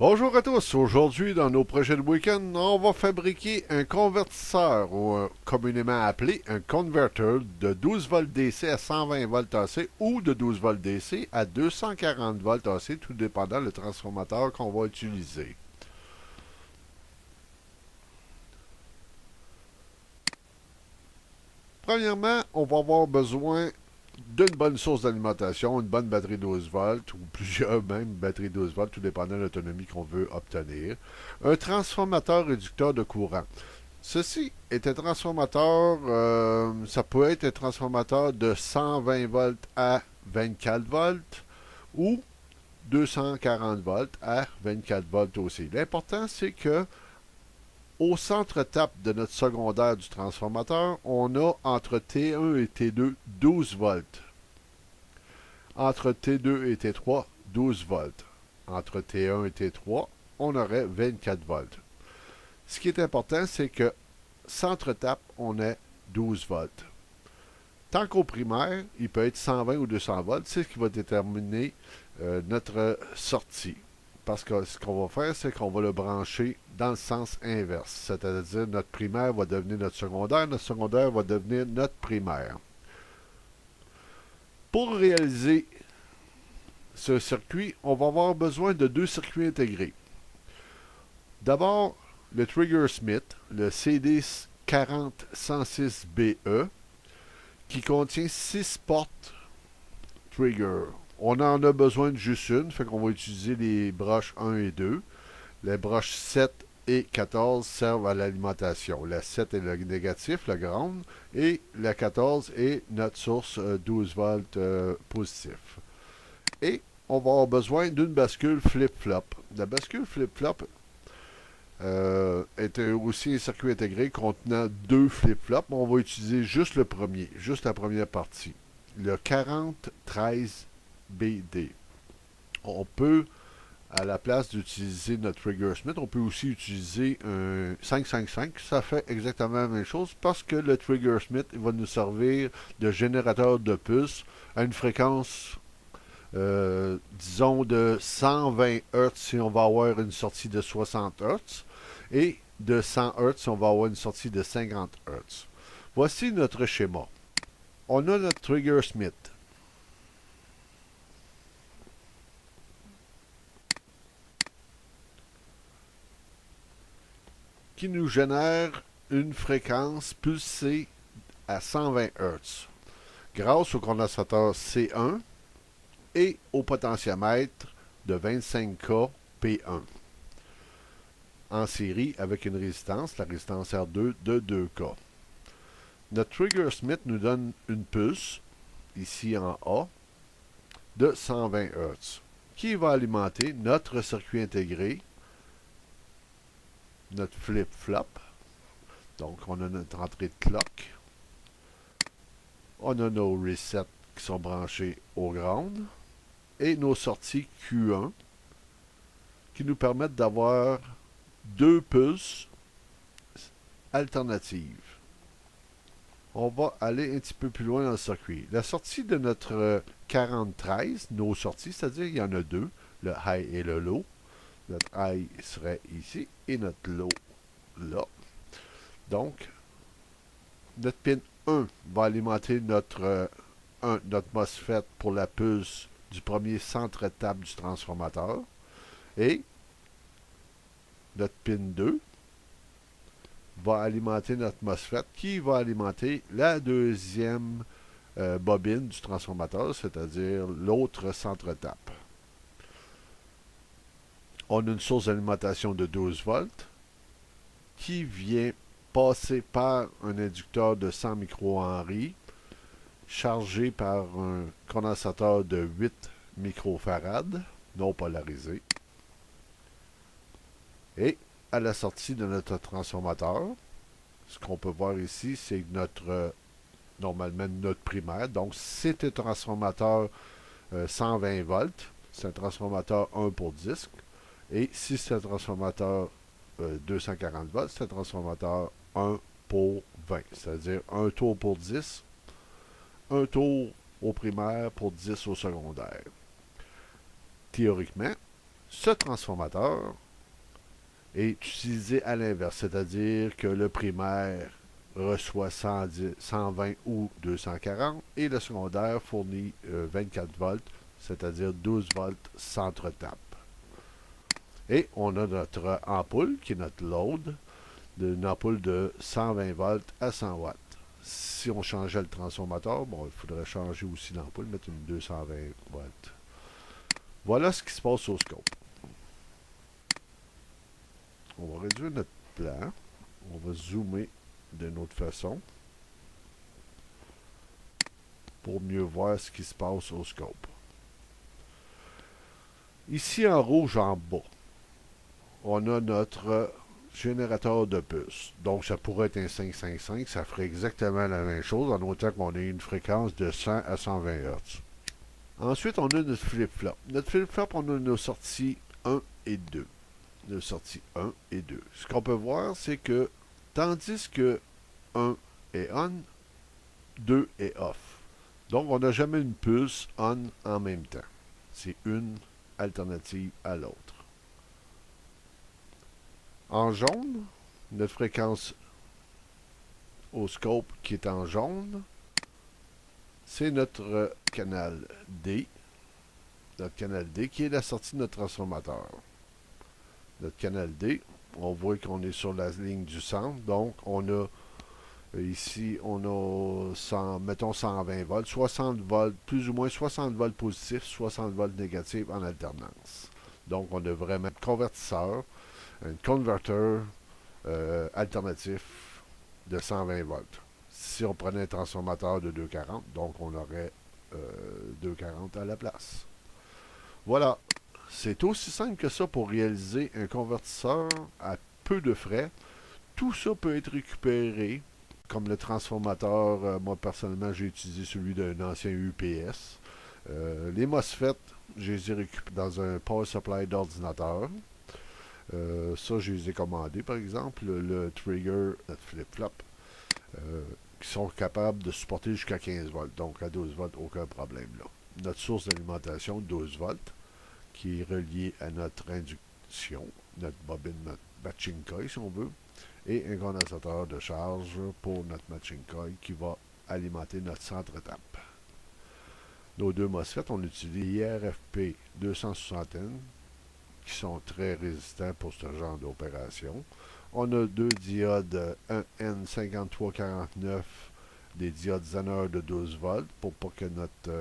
Bonjour à tous. Aujourd'hui, dans nos projets de week-end, on va fabriquer un convertisseur, communément appelé un converter de 12 volts DC à 120 volts AC ou de 12 volts DC à 240 volts AC, tout dépendant du transformateur qu'on va utiliser. Premièrement, on va avoir besoin d'une bonne source d'alimentation, une bonne batterie 12 volts ou plusieurs même batteries 12 volts, tout dépendant de l'autonomie qu'on veut obtenir. Un transformateur réducteur de courant. Ceci est un transformateur, ça peut être un transformateur de 120 volts à 24 volts ou 240 volts à 24 volts aussi. L'important, c'est que au centre-tape de notre secondaire du transformateur, on a entre T1 et T2 12 volts. Entre T2 et T3, 12 volts. Entre T1 et T3, on aurait 24 volts. Ce qui est important, c'est que centre-tape, on est 12 volts. Tant qu'au primaire, il peut être 120 ou 200 volts, c'est ce qui va déterminer notre sortie. Parce que ce qu'on va faire, c'est qu'on va le brancher dans le sens inverse. C'est-à-dire, notre primaire va devenir notre secondaire va devenir notre primaire. Pour réaliser ce circuit, on va avoir besoin de deux circuits intégrés. D'abord, le Trigger Smith, le CD40-106BE, qui contient 6 portes trigger. On en a besoin de juste une, fait qu'on va utiliser les broches 1 et 2. Les broches 7 et 14 servent à l'alimentation. La 7 est le négatif, le ground, et la 14 est notre source 12 volts positif. Et on va avoir besoin d'une bascule flip-flop. La bascule flip-flop est aussi un circuit intégré contenant deux flip-flops. On va utiliser juste le premier, juste la première partie. Le 4013BD. On peut, à la place d'utiliser notre Trigger Smith, on peut aussi utiliser un 555. Ça fait exactement la même chose parce que le Trigger Smith va nous servir de générateur de puces à une fréquence, disons, de 120 Hz si on va avoir une sortie de 60 Hz et de 100 Hz si on va avoir une sortie de 50 Hz. Voici notre schéma. On a notre Trigger Smith. Qui nous génère une fréquence pulsée à 120 Hz grâce au condensateur C1 et au potentiomètre de 25K P1 en série avec une résistance, la résistance R2 de 2K. Notre Trigger Smith nous donne une pulse, ici en A, de 120 Hz, qui va alimenter notre circuit intégré, notre flip-flop. Donc, on a notre entrée de clock. On a nos resets qui sont branchés au ground. Et nos sorties Q1 qui nous permettent d'avoir deux pulses alternatives. On va aller un petit peu plus loin dans le circuit. La sortie de notre 4013, nos sorties, c'est-à-dire il y en a deux, le high et le low. Notre high serait ici et notre low là. Donc, notre pin 1 va alimenter notre MOSFET pour la pulse du premier centre-tape du transformateur. Et notre pin 2 va alimenter notre MOSFET qui va alimenter la deuxième bobine du transformateur, c'est-à-dire l'autre centre-tape. On a une source d'alimentation de 12 volts qui vient passer par un inducteur de 100 microhenry chargé par un condensateur de 8 microfarad non polarisé. Et à la sortie de notre transformateur, ce qu'on peut voir ici, c'est normalement notre primaire. Donc, c'est un transformateur 120 volts. C'est un transformateur 1 pour disque. Et si c'est un transformateur 240 volts, c'est un transformateur 1 pour 20. C'est-à-dire un tour pour 10, un tour au primaire pour 10 au secondaire. Théoriquement, Ce transformateur est utilisé à l'inverse, c'est-à-dire que le primaire reçoit 110, 120 ou 240 et le secondaire fournit 24 volts, c'est-à-dire 12 volts s'entretape. Et on a notre ampoule qui est notre load, une ampoule de 120 volts à 100 watts. Si on changeait le transformateur, bon, il faudrait changer aussi l'ampoule, mettre une 220 volts. Voilà ce qui se passe au scope. On va réduire notre plan. On va zoomer d'une autre façon pour mieux voir ce qui se passe au scope. Ici en rouge en bas, on a notre générateur de puces. Donc ça pourrait être un 555, ça ferait exactement la même chose en autant qu'on ait une fréquence de 100 à 120 Hz. Ensuite, on a notre flip-flop. Notre flip-flop, on a nos sorties 1 et 2. Nos sorties 1 et 2. Ce qu'on peut voir, c'est que tandis que 1 est on, 2 est off. Donc, on n'a jamais une pulse on en même temps. C'est une alternative à l'autre. En jaune, notre fréquence au scope qui est en jaune, c'est notre canal D. Notre canal D qui est la sortie de notre transformateur. Notre canal D, on voit qu'on est sur la ligne du centre. Donc, on a ici, on a 100, mettons 120 volts, 60 volts, plus ou moins 60 volts positifs, 60 volts négatifs en alternance. Donc, on a vraiment un convertisseur, un converteur alternatif de 120 volts. Si on prenait un transformateur de 240, donc on aurait 240 à la place. Voilà, c'est aussi simple que ça pour réaliser un convertisseur à peu de frais. Tout ça peut être récupéré, comme le transformateur. Moi, personnellement, j'ai utilisé celui d'un ancien UPS. Les MOSFET, je les ai récupérés dans un power supply d'ordinateur. Ça, je les ai commandés, par exemple. Le trigger, notre flip-flop, qui sont capables de supporter jusqu'à 15 volts. Donc, à 12 volts, aucun problème là. Notre source d'alimentation, 12 volts, qui est reliée à notre induction, notre bobine, notre matching coil, si on veut, et un condensateur de charge pour notre matching coil qui va alimenter notre centre-tape. Nos deux MOSFET, on utilise IRFP 260N, qui sont très résistants pour ce genre d'opération. On a deux diodes 1N5349, des diodes Zener de 12 volts pour pas que notre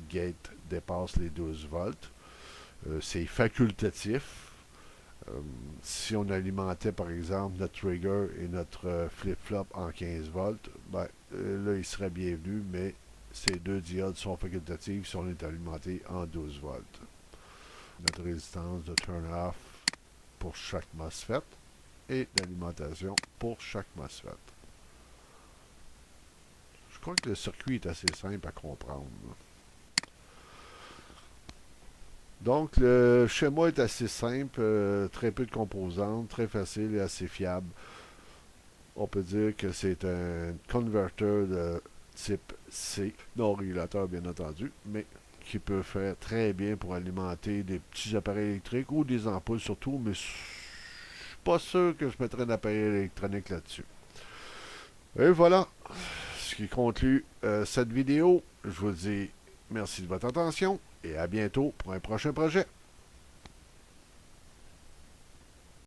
gate dépasse les 12 volts. C'est facultatif. Si on alimentait par exemple notre trigger et notre flip-flop en 15 volts, ben, là il serait bienvenu, mais ces deux diodes sont facultatives si on est alimenté en 12 volts. Notre résistance de turn-off pour chaque MOSFET et l'alimentation pour chaque MOSFET. Je crois que le circuit est assez simple à comprendre. Donc, le schéma est assez simple, très peu de composantes, très facile et assez fiable. On peut dire que c'est un converteur de type C, non régulateur bien entendu, mais qui peut faire très bien pour alimenter des petits appareils électriques ou des ampoules surtout, mais je suis pas sûr que je mettrais un appareil électronique là-dessus. Et voilà, ce qui conclut cette vidéo. Je vous dis merci de votre attention et à bientôt pour un prochain projet.